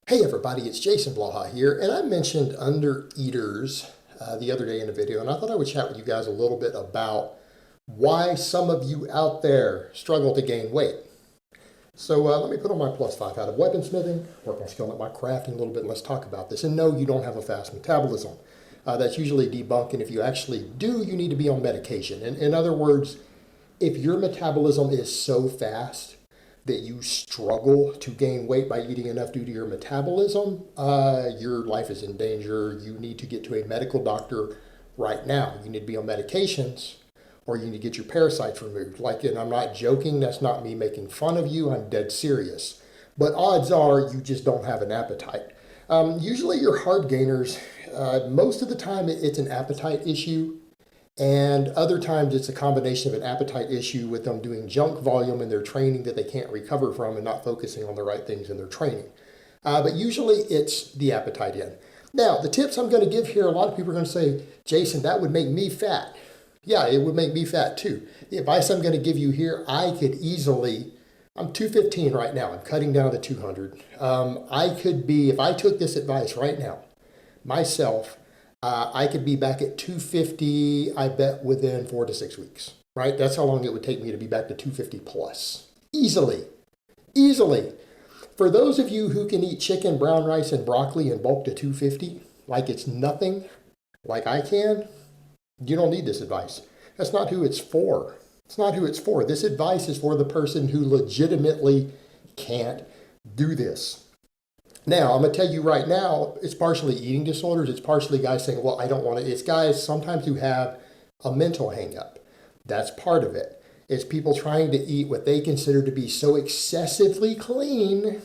Hey everybody, it's Jason Blaha here, and I mentioned undereaters the other day in a video, and I thought I would chat with you guys a little bit about why some of you out there struggle to gain weight. So let me put on my +5 hat of weaponsmithing, work on skilling at my crafting a little bit, and let's talk about this. And no, you don't have a fast metabolism. That's usually debunked, and if you actually do, you need to be on medication. In other words, if your metabolism is so fast that you struggle to gain weight by eating enough due to your metabolism, your life is in danger. You need to get to a medical doctor right now. You need to be on medications, or you need to get your parasites removed. And I'm not joking, that's not me making fun of you, I'm dead serious. But odds are you just don't have an appetite. Usually your hard gainers, most of the time it's an appetite issue. And other times it's a combination of an appetite issue with them doing junk volume in their training that they can't recover from and not focusing on the right things in their training. But usually it's the appetite in. Now, the tips I'm going to give here, a lot of people are going to say, Jason, that would make me fat. Yeah, it would make me fat too. The advice I'm going to give you here, I could easily, I'm 215 right now. I'm cutting down to 200. I could be, if I took this advice right now, myself, I could be back at 250, I bet, within 4 to 6 weeks, right? That's how long it would take me to be back to 250 plus. Easily. Easily. For those of you who can eat chicken, brown rice, and broccoli and bulk to 250, like it's nothing, like I can, you don't need this advice. That's not who it's for. It's not who it's for. This advice is for the person who legitimately can't do this. Now, I'm going to tell you right now, it's partially eating disorders. It's partially guys saying, well, I don't want to. It's guys sometimes who have a mental hang-up. That's part of it. It's people trying to eat what they consider to be so excessively clean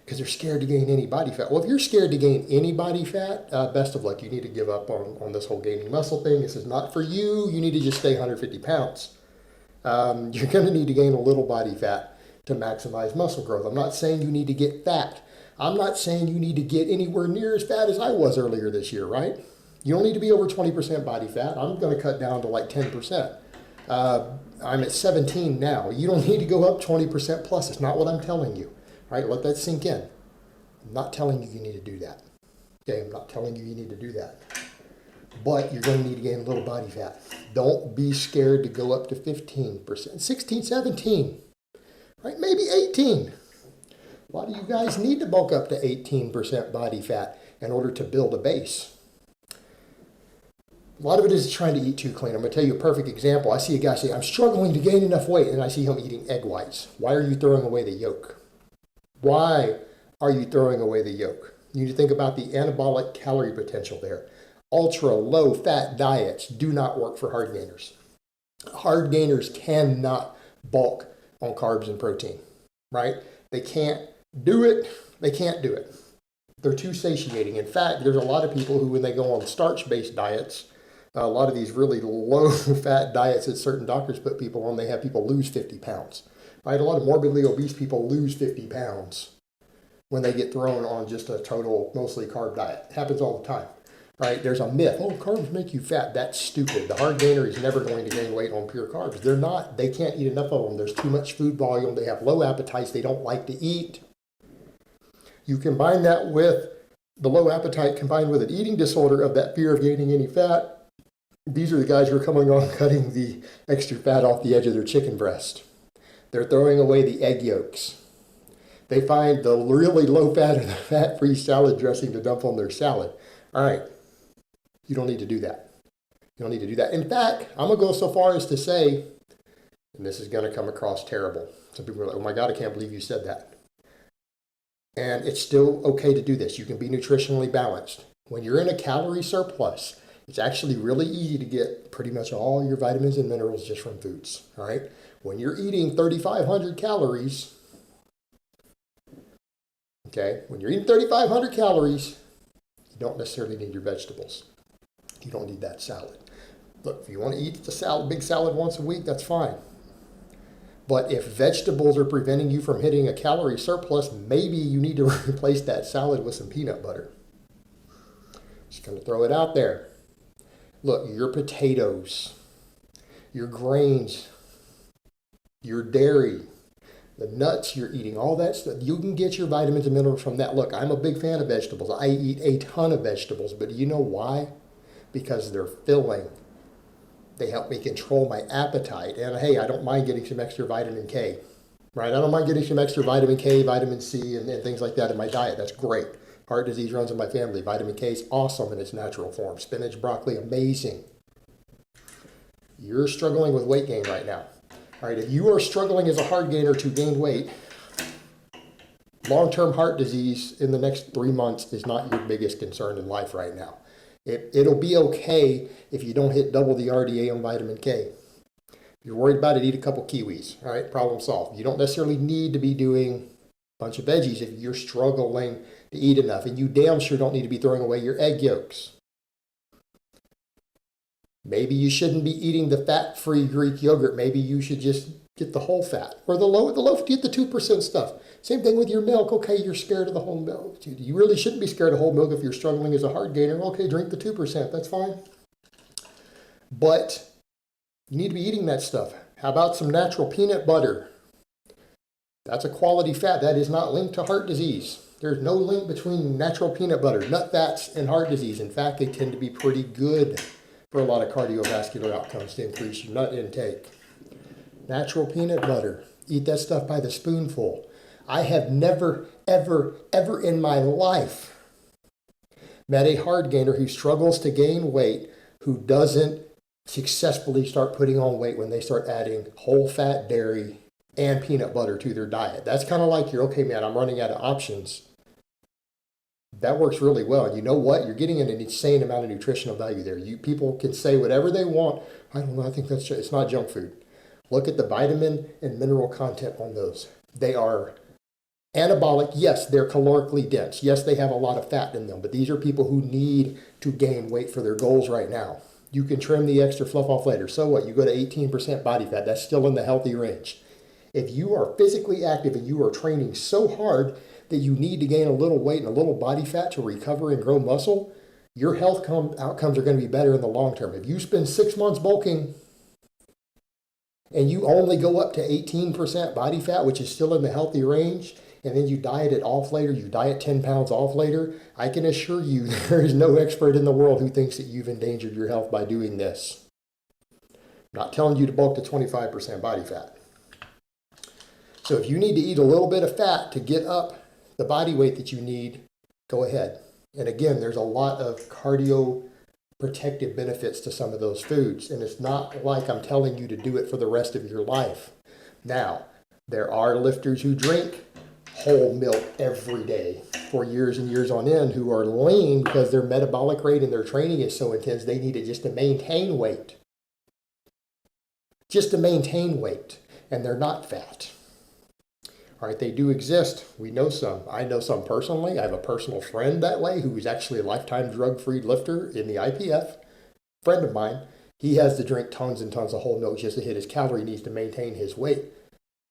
because they're scared to gain any body fat. Well, if you're scared to gain any body fat, best of luck. You need to give up on this whole gaining muscle thing. This is not for you. You need to just stay 150 pounds. You're going to need to gain a little body fat to maximize muscle growth. I'm not saying you need to get fat. I'm not saying you need to get anywhere near as fat as I was earlier this year, right? You don't need to be over 20% body fat. I'm going to cut down to like 10%. I'm at 17 now. You don't need to go up 20% plus. It's not what I'm telling you. All right, let that sink in. I'm not telling you need to do that. Okay, I'm not telling you need to do that. But you're going to need to gain a little body fat. Don't be scared to go up to 15%, 16, 17, right? Maybe 18. A lot of you guys need to bulk up to 18% body fat in order to build a base. A lot of it is trying to eat too clean. I'm going to tell you a perfect example. I see a guy say, I'm struggling to gain enough weight, and I see him eating egg whites. Why are you throwing away the yolk? Why are you throwing away the yolk? You need to think about the anabolic calorie potential there. Ultra low fat diets do not work for hard gainers. Hard gainers cannot bulk on carbs and protein, right? They can't do it. They can't do it. They're too satiating. In fact, there's a lot of people who, when they go on starch-based diets, a lot of these really low-fat diets that certain doctors put people on, they have people lose 50 pounds. Right? A lot of morbidly obese people lose 50 pounds when they get thrown on just a total, mostly carb diet. It happens all the time. Right? There's a myth. Oh, carbs make you fat. That's stupid. The hard gainer is never going to gain weight on pure carbs. They're not. They can't eat enough of them. There's too much food volume. They have low appetites. They don't like to eat. You combine that with the low appetite combined with an eating disorder of that fear of gaining any fat. These are the guys who are coming on cutting the extra fat off the edge of their chicken breast. They're throwing away the egg yolks. They find the really low fat or the fat-free salad dressing to dump on their salad. All right. You don't need to do that. You don't need to do that. In fact, I'm going to go so far as to say, and this is going to come across terrible. Some people are like, oh my God, I can't believe you said that. And it's still okay to do this. You can be nutritionally balanced. When you're in a calorie surplus, it's actually really easy to get pretty much all your vitamins and minerals just from foods. All right. When you're eating 3,500 calories, okay, when you're eating 3,500 calories, you don't necessarily need your vegetables. You don't need that salad. Look, if you want to eat the salad, big salad once a week, that's fine. But if vegetables are preventing you from hitting a calorie surplus, maybe you need to replace that salad with some peanut butter. Just going to throw it out there. Look, your potatoes, your grains, your dairy, the nuts, you're eating all that stuff. You can get your vitamins and minerals from that. Look, I'm a big fan of vegetables. I eat a ton of vegetables, but do you know why? Because they're filling. They help me control my appetite. And hey, I don't mind getting some extra vitamin K, right? I don't mind getting some extra vitamin K, vitamin C, and things like that in my diet. That's great. Heart disease runs in my family. Vitamin K is awesome in its natural form. Spinach, broccoli, amazing. You're struggling with weight gain right now. All right, if you are struggling as a hard gainer to gain weight, long-term heart disease in the next 3 months is not your biggest concern in life right now. It'll be okay if you don't hit double the RDA on vitamin K. If you're worried about it, eat a couple kiwis. All right, problem solved. You don't necessarily need to be doing a bunch of veggies if you're struggling to eat enough. And you damn sure don't need to be throwing away your egg yolks. Maybe you shouldn't be eating the fat-free Greek yogurt. Maybe you should just get the whole fat. Or get the 2% stuff. Same thing with your milk. Okay, you're scared of the whole milk. You really shouldn't be scared of whole milk if you're struggling as a hard gainer. Okay, drink the 2%. That's fine. But you need to be eating that stuff. How about some natural peanut butter? That's a quality fat. That is not linked to heart disease. There's no link between natural peanut butter, nut fats, and heart disease. In fact, they tend to be pretty good for a lot of cardiovascular outcomes to increase your nut intake. Natural peanut butter. Eat that stuff by the spoonful. I have never, ever, ever in my life met a hard gainer who struggles to gain weight who doesn't successfully start putting on weight when they start adding whole fat dairy and peanut butter to their diet. That's kind of like okay, man, I'm running out of options. That works really well. And you know what? You're getting an insane amount of nutritional value there. People can say whatever they want. I don't know. I think it's not junk food. Look at the vitamin and mineral content on those. They are anabolic. Yes, they're calorically dense. Yes, they have a lot of fat in them. But these are people who need to gain weight for their goals right now. You can trim the extra fluff off later. So what? You go to 18% body fat. That's still in the healthy range. If you are physically active and you are training so hard that you need to gain a little weight and a little body fat to recover and grow muscle, your health outcomes are going to be better in the long term. If you spend 6 months bulking and you only go up to 18% body fat, which is still in the healthy range, and then you diet it off later, you diet 10 pounds off later, I can assure you there is no expert in the world who thinks that you've endangered your health by doing this. I'm not telling you to bulk to 25% body fat. So if you need to eat a little bit of fat to get up the body weight that you need, go ahead. And again, there's a lot of cardio protective benefits to some of those foods. And it's not like I'm telling you to do it for the rest of your life. Now, there are lifters who drink whole milk every day for years and years on end who are lean because their metabolic rate and their training is so intense they need it just to maintain weight. Just to maintain weight. And they're not fat. All right, they do exist. We know some. I know some personally. I have a personal friend that way who is actually a lifetime drug-free lifter in the IPF. Friend of mine, he has to drink tons and tons of whole milk just to hit his calorie needs to maintain his weight.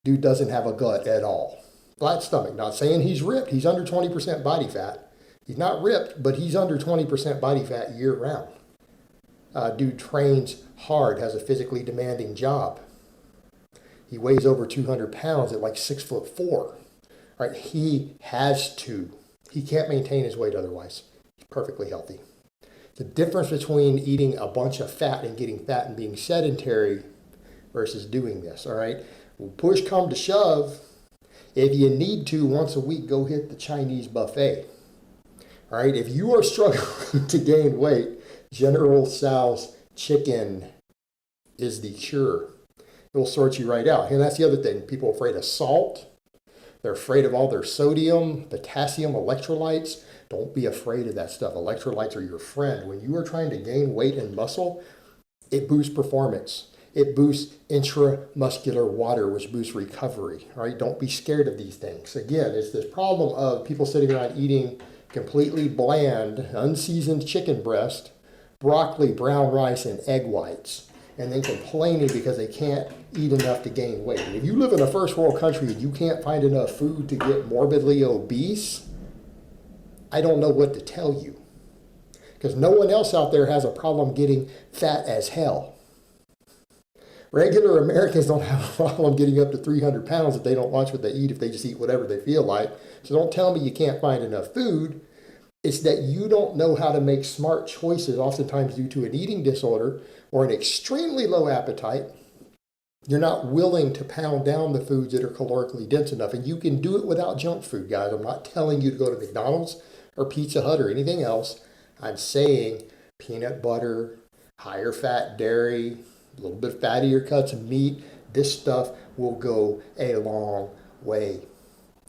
Dude doesn't have a gut at all. Flat stomach. Not saying he's ripped. He's under 20% body fat. He's not ripped, but he's under 20% body fat year round. Dude trains hard, has a physically demanding job. He weighs over 200 pounds at like 6'4". Right? He has to. He can't maintain his weight otherwise. He's perfectly healthy. The difference between eating a bunch of fat and getting fat and being sedentary versus doing this, all right? When push come to shove, if you need to, once a week, go hit the Chinese buffet. All right? If you are struggling to gain weight, General Tso's chicken is the cure. It will sort you right out. And that's the other thing. People are afraid of salt. They're afraid of all their sodium, potassium, electrolytes. Don't be afraid of that stuff. Electrolytes are your friend. When you are trying to gain weight and muscle, it boosts performance. It boosts intramuscular water, which boosts recovery. All right? Don't be scared of these things. Again, it's this problem of people sitting around eating completely bland, unseasoned chicken breast, broccoli, brown rice, and egg whites, and then complaining because they can't eat enough to gain weight. And if you live in a first world country and you can't find enough food to get morbidly obese, I don't know what to tell you. Because no one else out there has a problem getting fat as hell. Regular Americans don't have a problem getting up to 300 pounds if they don't watch what they eat, if they just eat whatever they feel like. So don't tell me you can't find enough food. It's that you don't know how to make smart choices, oftentimes due to an eating disorder or an extremely low appetite. You're not willing to pound down the foods that are calorically dense enough. And you can do it without junk food, guys. I'm not telling you to go to McDonald's or Pizza Hut or anything else. I'm saying peanut butter, higher fat dairy, a little bit fattier cuts of meat. This stuff will go a long way.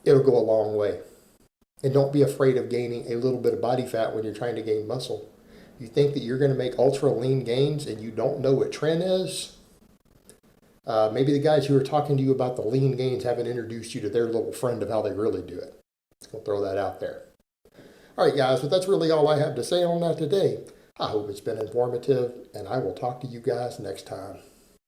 It'll go a long way. And don't be afraid of gaining a little bit of body fat when you're trying to gain muscle. You think that you're going to make ultra lean gains and you don't know what tren is? Maybe the guys who are talking to you about the lean gains haven't introduced you to their little friend of how they really do it. I'll throw that out there. All right, guys, but that's really all I have to say on that today. I hope it's been informative, and I will talk to you guys next time.